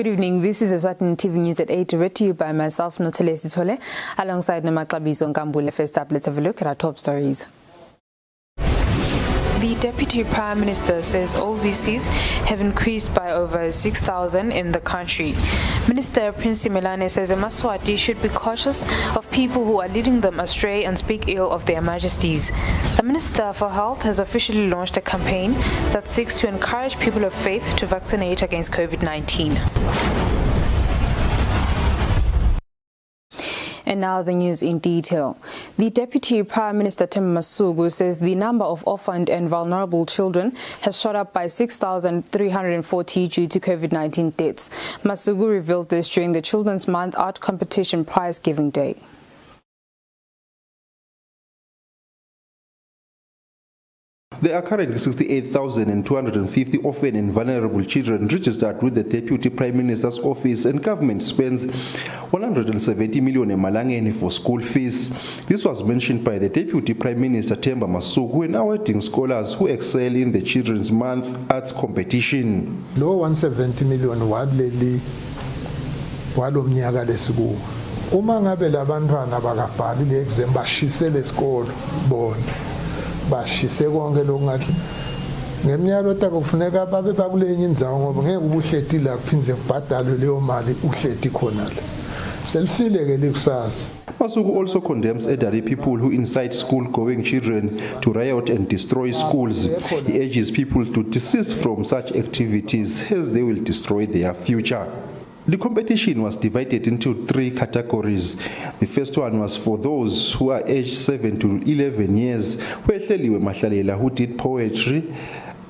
Good evening. This is Eswatini TV News at 8, read to you by myself, Notelesi Tole, alongside Namakabizo Nkambule. First up, let's have a look at our top stories. The Deputy Prime Minister says OVCs have increased by over 6,000 in the country. Minister Prince Simelane says Eswatini should be cautious of people who are leading them astray and speak ill of their majesties. The Minister for Health has officially launched a campaign that seeks to encourage people of faith to vaccinate against COVID-19. And now the news in detail. The Deputy Prime Minister Themba Masuku says the number of orphaned and vulnerable children has shot up by 6,340 due to COVID-19 deaths. Masuku revealed this during the Children's Month Art Competition Prize Giving Day. There are currently 68,250 orphan and vulnerable children registered with the Deputy Prime Minister's office, and government spends 170 million emalangeni for school fees. This was mentioned by the Deputy Prime Minister Themba Masuku when awarding scholars who excel in the Children's Month Arts Competition. Lo 170 million wadleli walomnyaka lesikuwo. Uma ngabe labantwana bakabhali le exam bashisele isikolo bona. Bashise konke lokungathi ngeminyaka takufuneka babe bakulenye indzawo ngoba ngeke ubuhleti la kuphinze kubhadalwe leyo mali uhleti khona la selifileke likusasa. Masuku also condemns elderly people who incite school-going children to riot and destroy schools. He urges people to desist from such activities as they will destroy their future. The competition was divided into 3 categories. The first one was for those who are aged 7 to 11 years, where Hleliwe Mahlalela, who did poetry,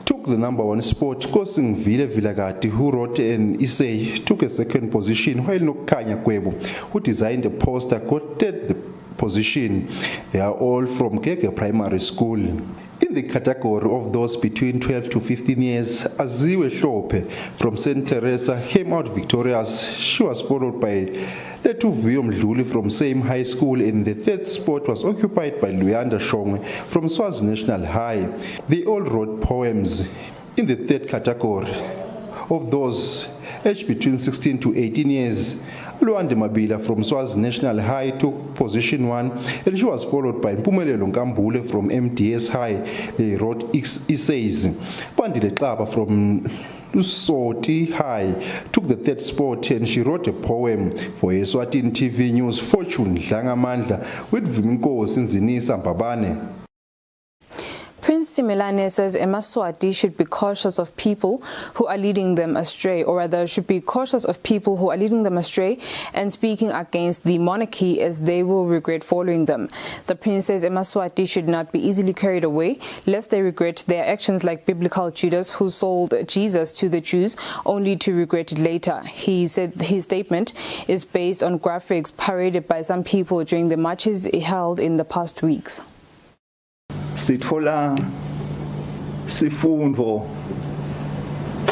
took the number 1 spot. Kosing Vile Vilagati, who wrote an essay, took a second position, while Nokanya Kwebo, who designed a poster, got third position. They are all from Keke Primary School. In the category of those between 12 to 15 years, Aziwe Hlope from St. Teresa came out victorious. She was followed by Letuviyo Mdluli from same high school, and the third spot was occupied by Luyanda Shongwe from Swazi National High. They all wrote poems. In the third category of those aged between 16 to 18 years, Luande Mabila from Swazi National High took position 1, and she was followed by Mpumelelo Nkambule from MDS High. They wrote essays. Bandile Tlaba from Lusoti High took the third spot, and she wrote a poem. For Eswatini TV News, Fortune Dlangamandla with Viminkosi Nzinisa Mbabane. Prince Simelane says Eswatini should be cautious of people who are leading them astray, or rather should be cautious of people who are leading them astray and speaking against the monarchy, as they will regret following them. The prince says Eswatini should not be easily carried away, lest they regret their actions like biblical Judas, who sold Jesus to the Jews only to regret it later. He said his statement is based on graphics paraded by some people during the marches held in the past weeks. Sithola sifundo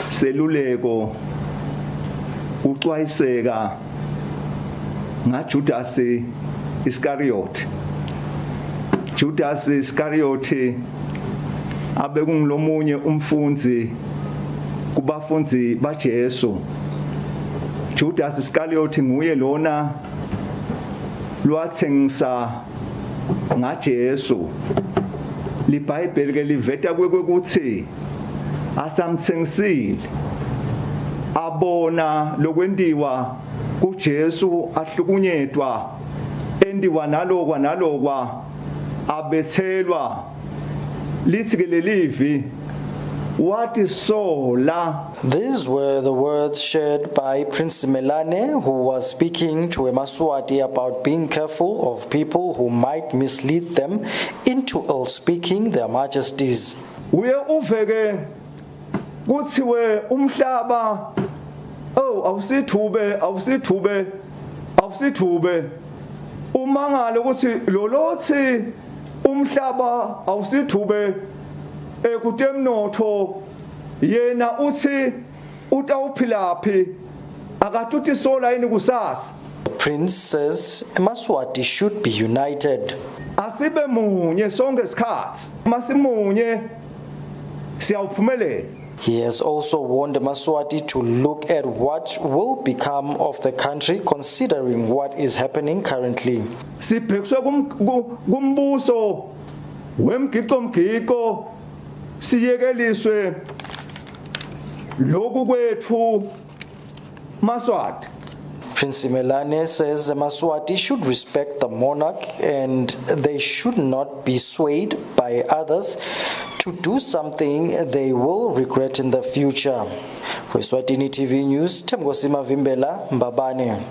seluleko ucwayiseka ngaJudas Iscariot. Judas Iscariot abe kungilomunye umfundzi kubafunzi baJesu. Judas Iscariot nguye lona lwathengisa ngaJesu. LiBhayibheli ke liveta kwekuthi asamthengisile abona lokwendiwa kuJesu, ahlukunyetwa endiwa nalokwa abethelwa. Lithi ke lelivi wathi sola. These were the words shared by Prince Simelane, who was speaking to Eswatini about being careful of people who might mislead them into ill-speaking their majesties. Uye uveke kuthiwe umhlaba awusithube umangalo ukuthi lolothi umhlaba awusithube kutemnotho yena uthi utawuphilaphi akatuthi sola yini kusasa. The prince says Eswatini should be united. Asibe munye sonke isikhathi. Masimunye siyawuphumelela. He has also warned Eswatini to look at what will become of the country considering what is happening currently. Sibhekiswe kumbuso wemgigomgigo siyekeliswe lokhu kwethu Maswati. Prince Melane says Eswatini should respect the monarch and they should not be swayed by others to do something they will regret in the future. For Eswatini TV News, Temgosima Vimbela, Mbabane.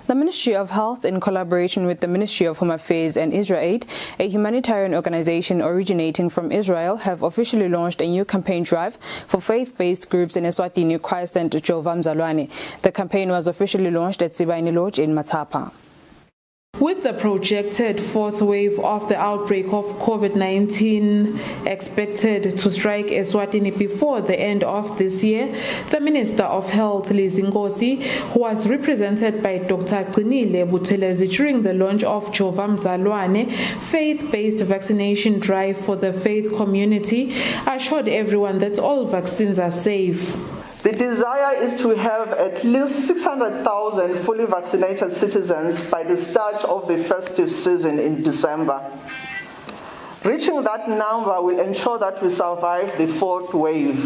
The Ministry of Health, in collaboration with the Ministry of Home Affairs and IsraAid, a humanitarian organization originating from Israel, have officially launched a new campaign drive for faith-based groups in Eswatini, Christ and Jehovah Mzalwane. The campaign was officially launched at Sibaini Lodge in Matapa. With the projected fourth wave of the outbreak of COVID-19 expected to strike Eswatini before the end of this year, the Minister of Health, Liz Ngosi, who was represented by Dr. Qinile Buthelezi during the launch of Jehovah Mzalwane, faith-based vaccination drive for the faith community, assured everyone that all vaccines are safe. The desire is to have at least 600,000 fully vaccinated citizens by the start of the festive season in December. Reaching that number will ensure that we survive the fourth wave,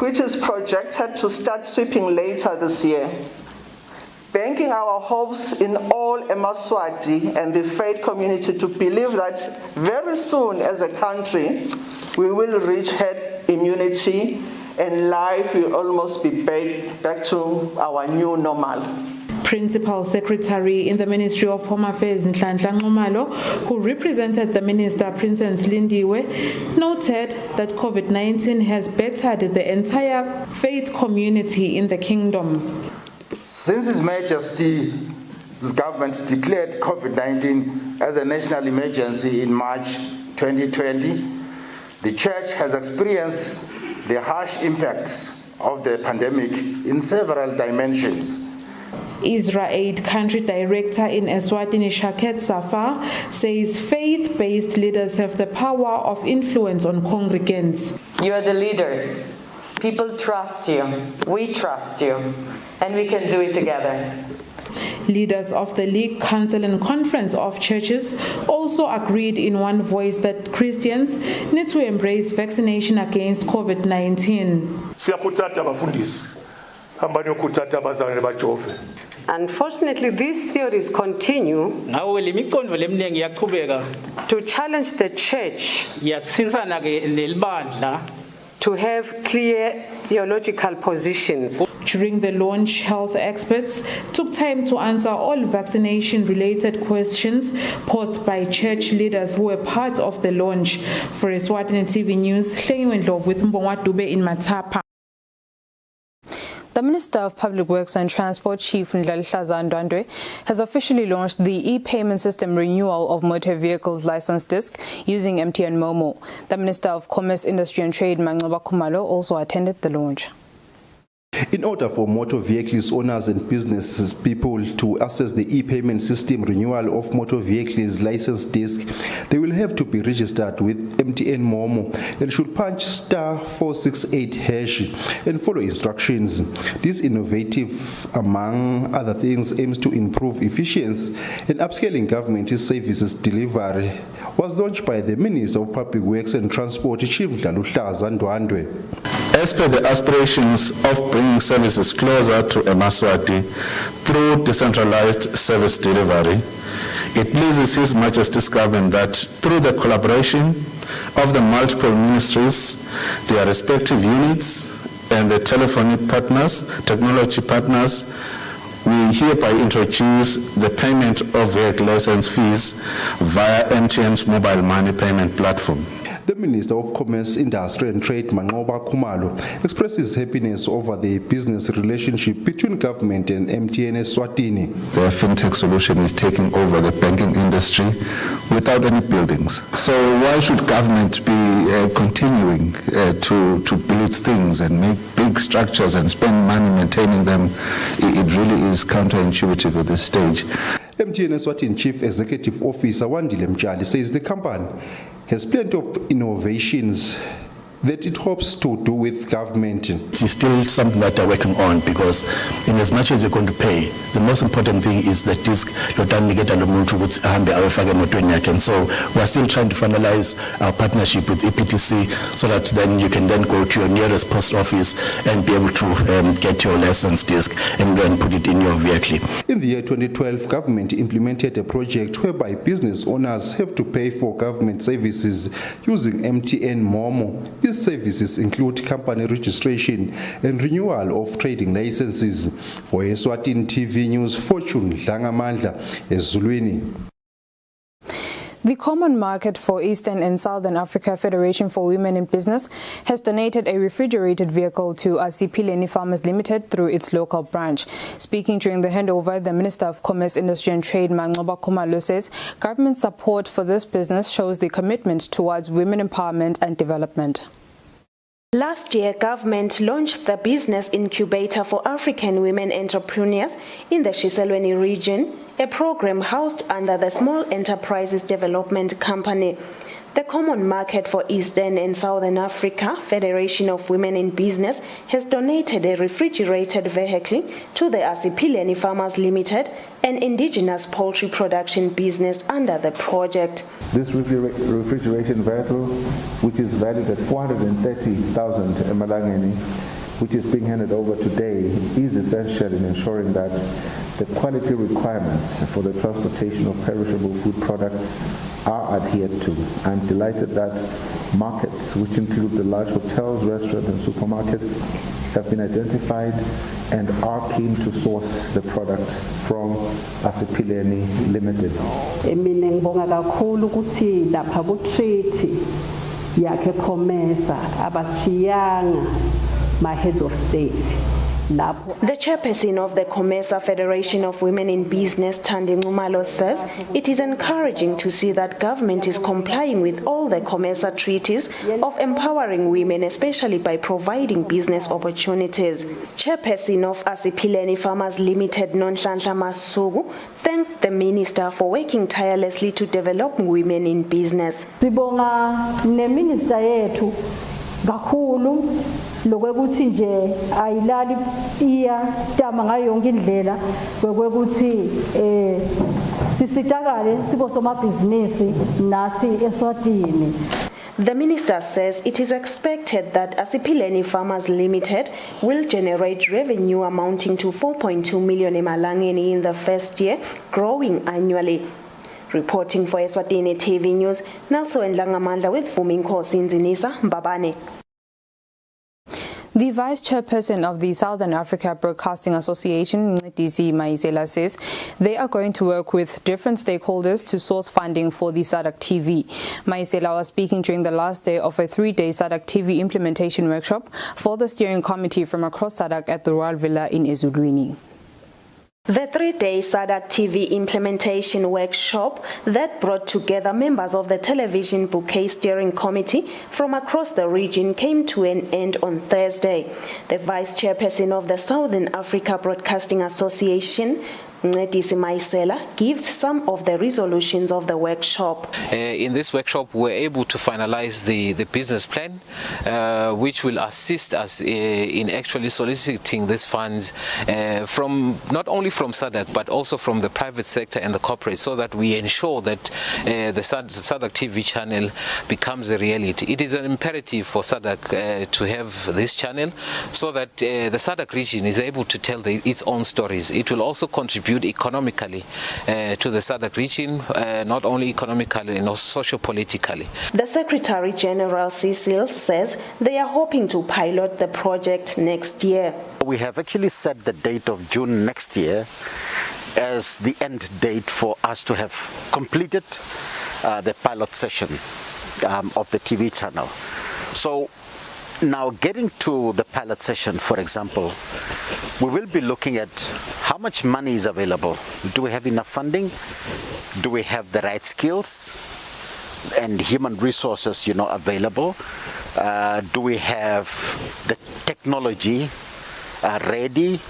which is projected to start sweeping later this year. Banking our hopes in all Eswatini and the faith community to believe that very soon as a country we will reach herd immunity and life will almost be back to our new normal. Principal Secretary in the Ministry of Home Affairs, Nhlanhla Nxumalo, who represented the Minister, Princess Lindiwe, noted that COVID-19 has bettered the entire faith community in the kingdom. Since His Majesty's government declared COVID-19 as a national emergency in March 2020, the Church has experienced the harsh impacts of the pandemic in several dimensions. IsraAid Country Director in Eswatini, Shaket Safar, says faith-based leaders have the power of influence on congregants. You are the leaders. People trust you. We trust you. And we can do it together. Leaders of the League, Council and Conference of Churches also agreed in one voice that Christians need to embrace vaccination against COVID-19. Unfortunately, these theories continue to challenge the church to have clear theological positions. During the launch, health experts took time to answer all vaccination-related questions posed by church leaders who were part of the launch. For Eswatini TV News, Hlengiwe Ndlovu with Mbongwa Dube in Matapa. The Minister of Public Works and Transport, Chief Ndlalihlaza Ndwandwe, has officially launched the e-payment system renewal of motor vehicles license disc using MTN Momo. The Minister of Commerce, Industry and Trade, Mancoba Khumalo, also attended the launch. In order for motor vehicles owners and business people to access the e-payment system renewal of motor vehicles license disc, they will have to be registered with MTN Momo and should punch *468# and follow instructions. This innovative, among other things, aims to improve efficiency and upscaling government services delivery, was launched by the Minister of Public Works and Transport, Chief Ndlalihlaza Ndwandwe. As per the aspirations of bringing services closer to Eswatini through decentralized service delivery, it pleases His Majesty's government that through the collaboration of the multiple ministries, their respective units, and the technology partners, we hereby introduce the payment of vehicle license fees via MTN's mobile money payment platform. The Minister of Commerce, Industry and Trade, Mancoba Khumalo, expresses happiness over the business relationship between government and MTN Eswatini. The fintech solution is taking over the banking industry without any buildings. So why should government be continuing to build things and make big structures and spend money maintaining them? It really is counterintuitive at this stage. MTN Eswatini Chief Executive Officer Wandile Mtshali says the company has plenty of innovations that it hopes to do with government. It's still something that they're working on, because in as much as you're going to pay, the most important thing is that this and so we're still trying to finalize our partnership with EPTC so that then you can then go to your nearest post office and be able to get your license disc and then put it in your vehicle. In the year 2012, government implemented a project whereby business owners have to pay for government services using MTN Momo. These services include company registration and renewal of trading licenses. For Eswatini TV News, Fortune Dlangamandla, Eswatini. The Common Market for Eastern and Southern Africa Federation for Women in Business has donated a refrigerated vehicle to Eswatini Farmers Limited through its local branch. Speaking during the handover, the Minister of Commerce, Industry and Trade, Manqoba Khumalo, says government support for this business shows the commitment towards women empowerment and development. Last year, government launched the Business Incubator for African Women Entrepreneurs in the Shiselweni region, a program housed under the Small Enterprises Development Company. The Common Market for Eastern and Southern Africa Federation of Women in Business has donated a refrigerated vehicle to the Eswatini Farmers Limited, an indigenous poultry production business under the project. This refrigeration vehicle, which is valued at 430,000 emalangeni, which is being handed over today, is essential in ensuring that the quality requirements for the transportation of perishable food products are adhered to. I'm delighted that markets, which include the large hotels, restaurants, and supermarkets, have been identified and are keen to source the product from Eswatini Limited. Mina ngibonga kakhulu ukuthi lapha ku treaty yakhe COMESA abasiyanga my heads of states. The chairperson of the COMESA Federation of Women in Business, Thandi Nxumalo, says it is encouraging to see that government is complying with all the COMESA treaties of empowering women, especially by providing business opportunities. Chairperson of Eswatini Farmers Limited, Nonhlanhla Masuku, thanked the minister for working tirelessly to develop women in business. Sibonga ne minister yethu kakhulu lokwekuthi nje ayilali iya tama ngayo yonke indlela kwekuthi sisitakale sibo somabhizinisi nathi eSwatini. The minister says it is expected that Eswatini Farmers Limited will generate revenue amounting to 4.2 million emalangeni in the first year, growing annually. Reporting for Eswatini TV News, Nelson Dlangamandla with Fuminkosi Nzinisa Mbabane. The Vice Chairperson of the Southern Africa Broadcasting Association, Ncedisi Maisela, says they are going to work with different stakeholders to source funding for the SADC TV. Maisela was speaking during the last day of a 3-day SADC TV implementation workshop for the steering committee from across SADC at the Royal Villa in Eswatini. The 3-day SADC TV implementation workshop that brought together members of the Television Bouquet Steering Committee from across the region came to an end on Thursday. The Vice Chairperson of the Southern Africa Broadcasting Association, Ncedisi Maisela, gives some of the resolutions of the workshop. In this workshop, we're able to finalize the business plan, which will assist us in actually soliciting these funds from not only from SADC but also from the private sector and the corporate, so that we ensure that the SADC TV channel becomes a reality. It is an imperative for SADC to have this channel so that the SADC region is able to tell its own stories. It will also contribute economically to the SADC region, not only economically and also socio-politically. The Secretary General Cecil says they are hoping to pilot the project next year. We have actually set the date of June next year as the end date for us to have completed the pilot session of the TV channel. So now getting to the pilot session, for example, we will be looking at how much money is available. Do we have enough funding? Do we have the right skills and human resources, available? Do we have the technology ready?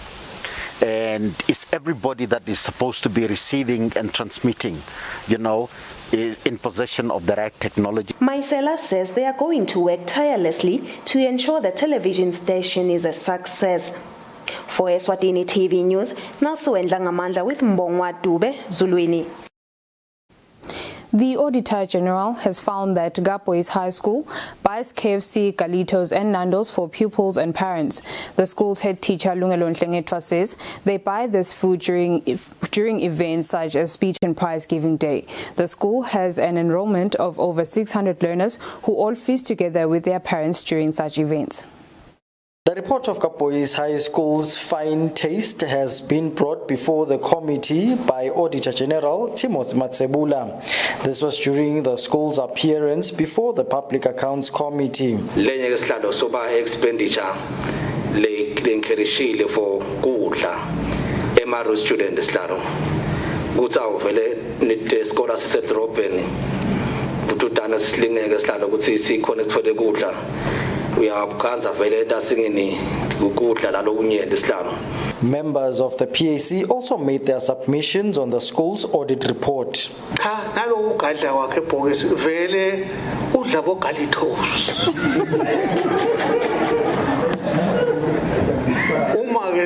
And is everybody that is supposed to be receiving and transmitting, is in possession of the right technology? Maisela says they are going to work tirelessly to ensure the television station is a success. For Eswatini TV News, Nasiwendla Ngamandla with Mbongwa Dube, Zuluini. The Auditor General has found that Gapois High School buys KFC, Galitos and Nando's for pupils and parents. The school's head teacher Lungelo Nhlengetwa says they buy this food during events such as Speech and Prize Giving Day. The school has an enrollment of over 600 learners who all feast together with their parents during such events. The report of Gapois High School's fine taste has been brought before the committee by Auditor General Timothy Matsebula. This was during the school's appearance before the Public Accounts Committee. Lenye isihlalo soba expenditure le encourage for kudla emaro student isihlalo. Kuthi awuvele nite scholar sisedrobheni. Ututana silingeke isihlalo ukuthi sikhona ukuthola kudla. Members of the PAC also made their submissions on the school's audit report.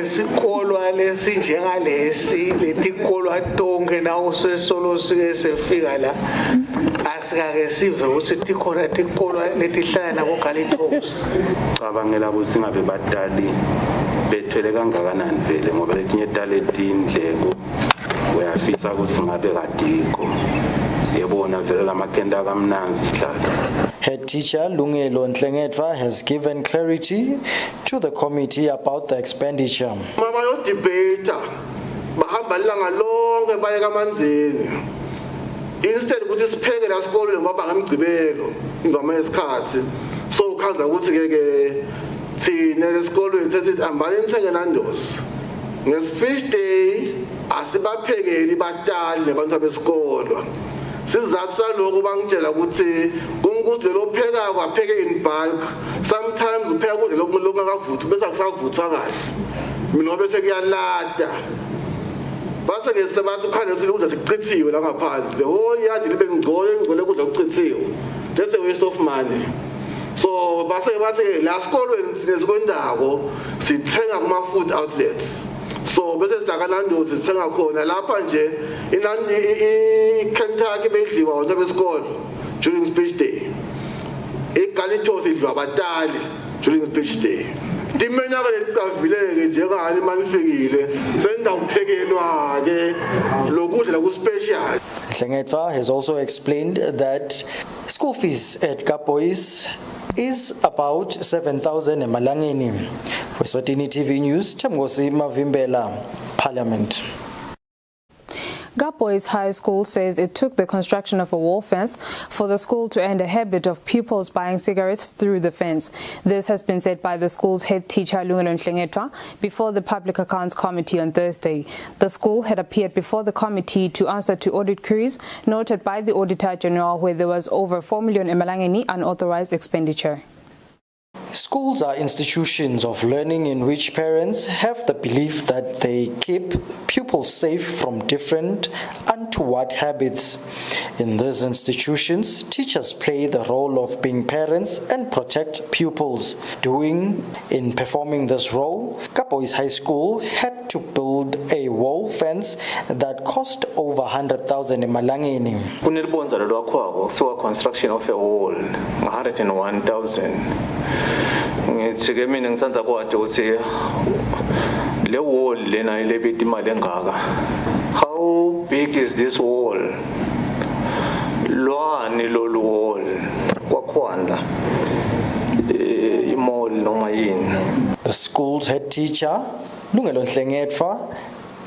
Sikolwa lesi njengalesi letikolwa tonke nawo sesolo sefika la asikake sive ukuthi tikhona tikolwa letihlala nabo Galitos. Cabangela ukuthi ngabe badali bethwele kangakanani vele ngoba letinye talenti indleko uyafisa ukuthi ngabe kadiko yebona vele lamakenda kamnanzi sihlala. Head teacher Lungelo Nhlengetwa has given clarity to the committee about the expenditure. Mama debate bahamba ilanga lonke baye kamanzini. Instead ukuthi sipheke la sikole ngoba ngemgcibelo ingoma yesikhathi. So ukhanza ukuthi ke thina lesikolweni sethi ambani nithenge Nando's. Nge-speech day asibaphekeli batali nabantu besikolo. Sizathu saloko bangitshela ukuthi kumkuthi lelo pheka kwapheke in bulk. Sometimes upheka kudla lokungakavuthi bese akusavuthwa kahle. Mina bese kuyalada. Base ke sebathi khane silukudla sichithiwe la ngaphandle. The whole yard libe ngcole kudla kuchithiwe. That's a waste of money. So base bathi la sikolweni sinesikondako sithenga kuma food outlets. So bese sidaka Nando's sithenga khona lapha nje Kentucky bedliwa wona besikole during speech day. Galitos idliwa abatali during speech day. Dimenya ke licavile njengani manifikile sendawuphekelwa ke lokudla ku special. Nhlengetwa has also explained that school fees at Gapois is about 7,000 emalangeni. For Eswatini TV News, Temgosi Mavimbela, Parliament. Gapois High School says it took the construction of a wall fence for the school to end a habit of pupils buying cigarettes through the fence. This has been said by the school's head teacher Lungelo Nhlengetwa before the Public Accounts Committee on Thursday. The school had appeared before the committee to answer to audit queries noted by the Auditor General where there was over 4 million emalangeni unauthorized expenditure. Schools are institutions of learning in which parents have the belief that they keep pupils safe from different untoward habits. In these institutions, teachers play the role of being parents and protect pupils. In performing this role, Gapois High School had to build a wall fence that cost over 100,000 emalangeni. Kunelibonza lolwakhwako so construction of a wall 101,000. Ngitsike mina ngitsanza kwathi ukuthi le wall lena ilebita imali engaka. How big is this wall? Lwani lolu wall kwakhwanda imall noma yini. The school's head teacher Lungelo Nhlengetwa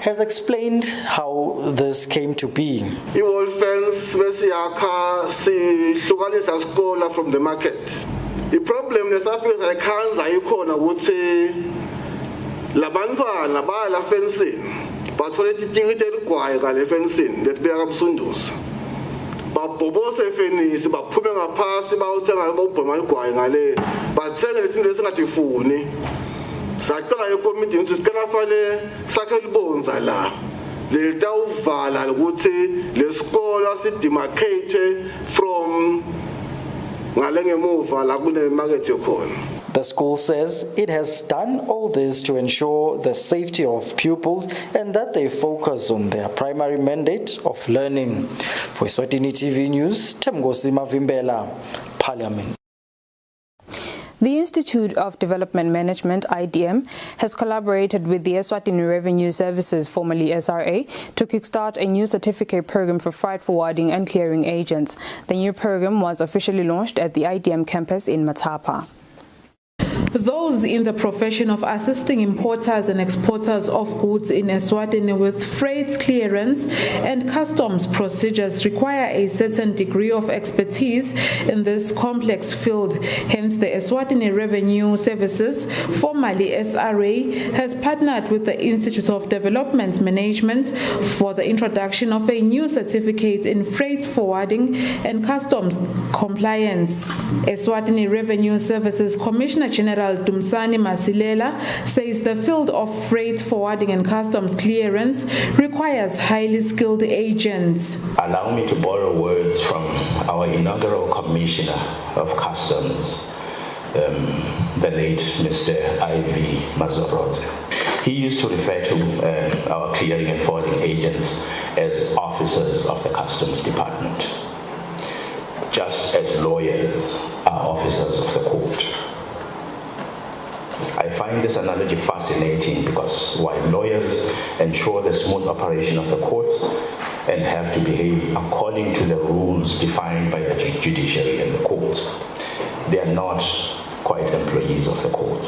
has explained how this came to be. I-wall fence besiyakha sihlukanisa skola from the market. I-problem lesafika sayikhanza ikhona ukuthi labantwana baya la fencing bathola itikiti eligwayi ngale fencing letibeka kaMsunduzi. Babhobose efenisi baphume ngaphasi bawuthenga bawubhema igwayi ngale bathenge lezinto esingatifuni sacela yekomiti ukuthi sicela fale sakhe libonza la letawuvala ukuthi lesikolo sidemarcate from ngale ngemuva la kune market khona. The school says it has done all this to ensure the safety of pupils and that they focus on their primary mandate of learning. For Eswatini TV News, Temgosi Mavimbela, Parliament. The Institute of Development Management, IDM, has collaborated with the Eswatini Revenue Services, formerly SRA, to kickstart a new certificate program for freight forwarding and clearing agents. The new program was officially launched at the IDM campus in Matapa. Those in the profession of assisting importers and exporters of goods in Eswatini with freight clearance and customs procedures require a certain degree of expertise in this complex field. Hence, the Eswatini Revenue Services, formerly SRA, has partnered with the Institute of Development Management for the introduction of a new certificate in freight forwarding and customs compliance. Eswatini Revenue Services Commissioner General Dumsani Masilela says the field of freight forwarding and customs clearance requires highly skilled agents. Allow me to borrow words from our inaugural Commissioner of Customs, the late Mr. I.V. Mazorote. He used to refer to our clearing and forwarding agents as officers of the Customs Department, just as lawyers are officers of the court. I find this analogy fascinating because while lawyers ensure the smooth operation of the courts and have to behave according to the rules defined by the judiciary and the courts, they are not quite employees of the courts.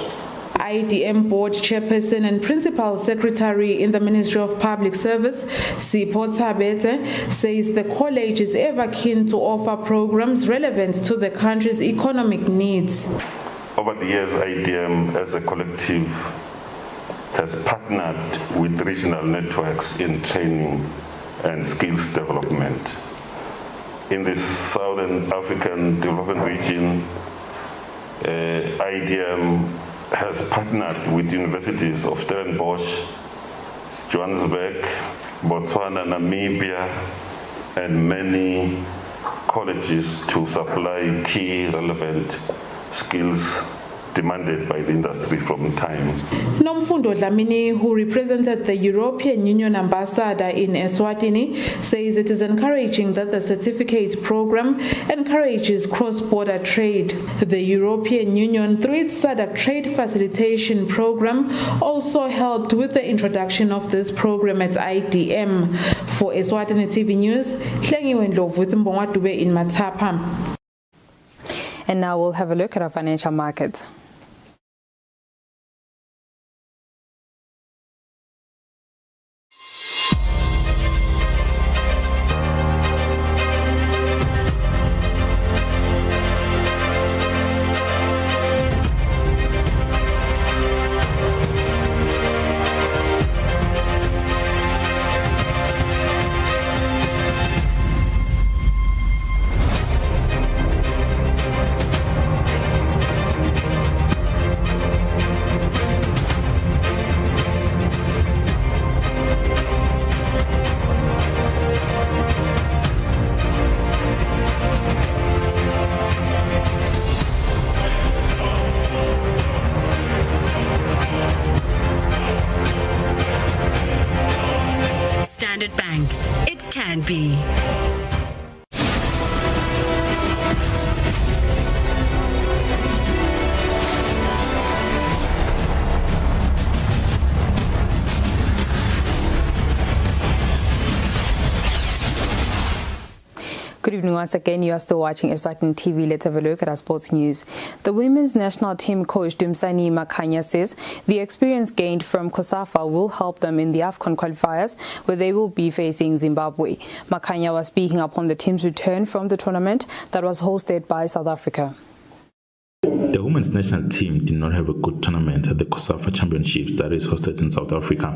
IDM Board Chairperson and Principal Secretary in the Ministry of Public Service, Sipho Tabete, says the college is ever keen to offer programs relevant to the country's economic needs. Over the years, IDM as a collective has partnered with regional networks in training and skills development. In the Southern African Development Region, IDM has partnered with universities of Stellenbosch, Johannesburg, Botswana, Namibia, and many colleges to supply key relevant skills demanded by the industry from time. Nomfundo Dlamini, who represented the European Union ambassador in Eswatini, says it is encouraging that the certificate program encourages cross-border trade. The European Union, through its SADC trade facilitation program, also helped with the introduction of this program at IDM. For Eswatini TV News, Hlengiwe Ndlovu with Mbongwa Dube in Matapa. And now we'll have a look at our financial markets. Standard Bank. It can be. Good evening once again. You are still watching Eswatini TV. Let's have a look at our sports news. The women's national team coach Dumsani Makanya says the experience gained from COSAFA will help them in the AFCON qualifiers, where they will be facing Zimbabwe. Makanya was speaking upon the team's return from the tournament that was hosted by South Africa. The women's national team did not have a good tournament at the COSAFA Championships that is hosted in South Africa.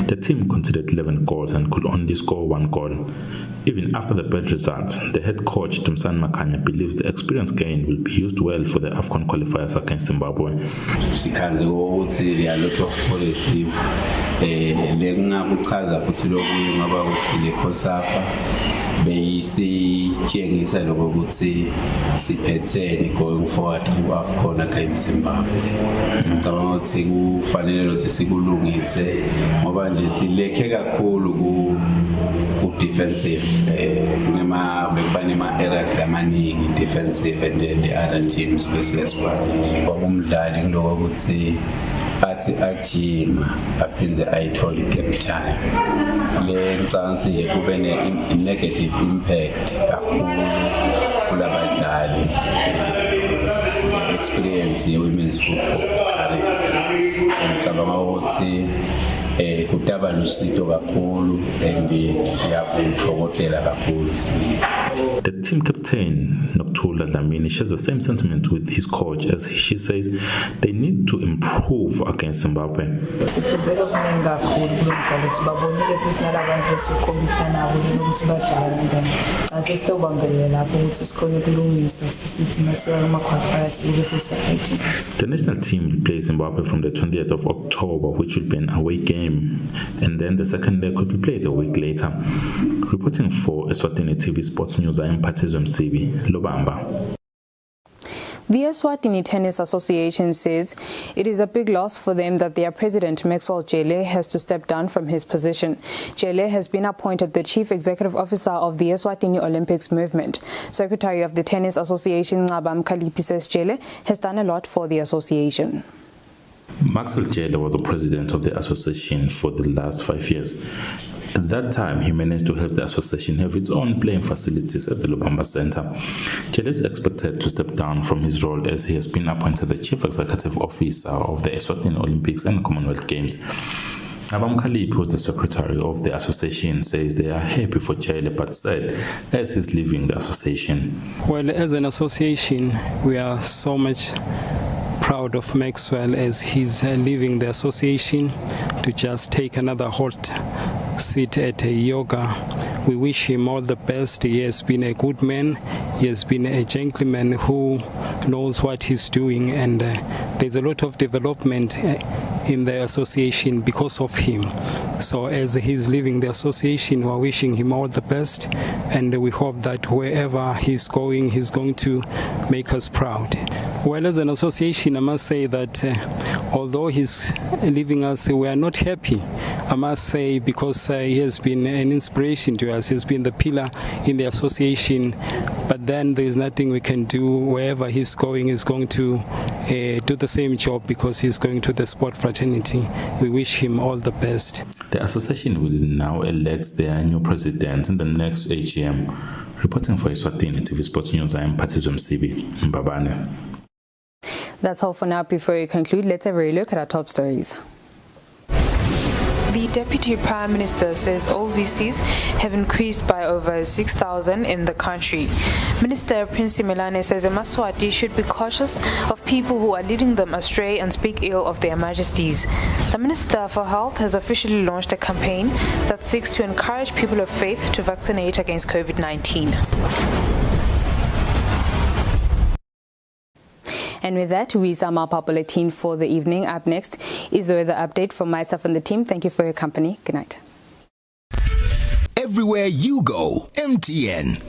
The team conceded 11 goals and could only score 1 goal. Even after the bad result, the head coach Dumsan Makanya believes the experience gained will be used well for the AFCON qualifiers against Zimbabwe. Sikhanze ukuthi there are a lot of positive lekungakuchaza futhi lokunye ngoba ukuthi le COSAFA beyisitshengisa lokuthi siphethene going forward ku AFCON against Zimbabwe. Ngicabanga ukuthi kufanele ukuthi sikulungise ngoba nje silekhe kakhulu ku defensive kunema errors amaningi defensive and the other teams bese squad umdlali kuloko ukuthi athi ajima aphinde ayithole game time le ngicanga nje kube ne negative impact kakhulu kulabadlali experience ye women's football ngicabanga ukuthi kutaba lusito kakhulu and siyakuthokozela kakhulu. The team captain Nokuthula Dlamini shares the same sentiment with his coach as she says they need to improve against Zimbabwe. The national team will play Zimbabwe from the 20th of October, which will be an away game, and then the second leg could be played a week later. Reporting for Eswatini TV Sports News, I am Patizwe Msibi, Lobamba. The Eswatini Tennis Association says it is a big loss for them that their president, Maxwell Jele, has to step down from his position. Jele has been appointed the chief executive officer of the Eswatini Olympics movement. Secretary of the Tennis Association, Ngabam Kalipi, says Jele has done a lot for the association. Maxwell Jele was the president of the association for the last 5 years. At that time, he managed to help the association have its own playing facilities at the Lubamba Center. Jele is expected to step down from his role as he has been appointed the chief executive officer of the Eswatini Olympics and Commonwealth Games. Abam Khalip, who is the secretary of the association, says they are happy for Jele but sad as he's leaving the association. Well, as an association, we are so much proud of Maxwell as he's leaving the association to just take another hot seat at a yoga. We wish him all the best. He has been a good man. He has been a gentleman who knows what he's doing, and there's a lot of development in the association because of him. So as he's leaving the association, we're wishing him all the best, and we hope that wherever he's going to make us proud. Well, as an association, I must say that although he's leaving us, we are not happy. I must say, because he has been an inspiration to us. He's been the pillar in the association, but then there is nothing we can do. Wherever he's going to do the same job because he's going to the sport fraternity. We wish him all the best. The association will now elect their new president in the next AGM. Reporting for Eswatini TV Sports News, I am Patizwe Msibi, Mbabane. That's all for now. Before we conclude, let's have a look at our top stories. The Deputy Prime Minister says OVCs have increased by over 6,000 in the country. Minister Prince Milane says Eswatini should be cautious of people who are leading them astray and speak ill of their majesties. The Minister for Health has officially launched a campaign that seeks to encourage people of faith to vaccinate against COVID-19. And with that, we sum up our bulletin for the evening. Up next is the weather update from myself and the team. Thank you for your company. Good night. Everywhere you go, MTN.